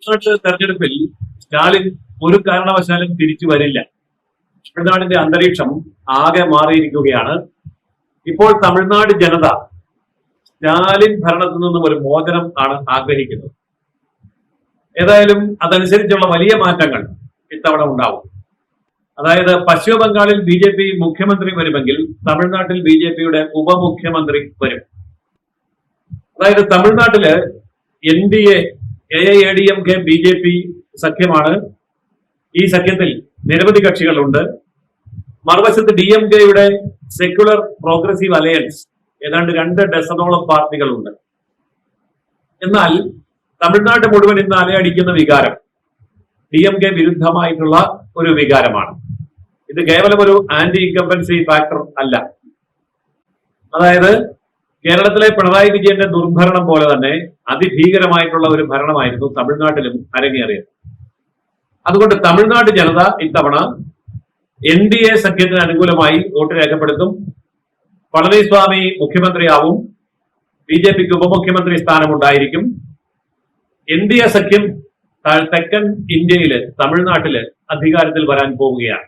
തമിഴ്നാട് തെരഞ്ഞെടുപ്പിൽ സ്റ്റാലിൻ ഒരു കാരണവശാലും തിരിച്ചു വരില്ല. തമിഴ്നാടിന്റെ അന്തരീക്ഷം ആകെ മാറിയിരിക്കുകയാണ്. ഇപ്പോൾ തമിഴ്നാട് ജനത സ്റ്റാലിൻ ഭരണത്തിൽ നിന്നും ഒരു മോചനം ആണ് ആഗ്രഹിക്കുന്നത്. ഏതായാലും അതനുസരിച്ചുള്ള വലിയ മാറ്റങ്ങൾ ഇത്തവണ ഉണ്ടാവും. അതായത് പശ്ചിമ ബംഗാളിൽ BJP മുഖ്യമന്ത്രി വരുമെങ്കിൽ തമിഴ്നാട്ടിൽ BJPയുടെ ഉപമുഖ്യമന്ത്രി വരും. അതായത് തമിഴ്നാട്ടില് NDA AIADMK BJP സഖ്യമാണ്. ഈ സഖ്യത്തിൽ നിരവധി കക്ഷികളുണ്ട്. മറുവശത്ത് DMKയുടെ സെക്യുലർ പ്രോഗ്രസീവ് അലയൻസ് ഏതാണ്ട് 2 ഡസനോളം പാർട്ടികളുണ്ട്. എന്നാൽ തമിഴ്നാട് മുഴുവൻ ഇന്ന് അലയടിക്കുന്ന വികാരം DMK വിരുദ്ധമായിട്ടുള്ള ഒരു വികാരമാണ്. ഇത് കേവലം ഒരു ആന്റി ഇൻകംബൻസി ഫാക്ടർ അല്ല. അതായത് കേരളത്തിലെ പിണറായി വിജയന്റെ ദുർഭരണം പോലെ തന്നെ അതിഭീകരമായിട്ടുള്ള ഒരു ഭരണമായിരുന്നു തമിഴ്നാട്ടിലും അരങ്ങേറിയത്. അതുകൊണ്ട് തമിഴ്നാട് ജനത ഇത്തവണ NDA സഖ്യത്തിന് അനുകൂലമായി വോട്ട് രേഖപ്പെടുത്തും. പളനിസ്വാമി മുഖ്യമന്ത്രിയാവും. BJPക്ക് ഉപമുഖ്യമന്ത്രി സ്ഥാനമുണ്ടായിരിക്കും. NDA സഖ്യം തെക്കൻ ഇന്ത്യയില് തമിഴ്നാട്ടില് അധികാരത്തിൽ വരാൻ പോവുകയാണ്.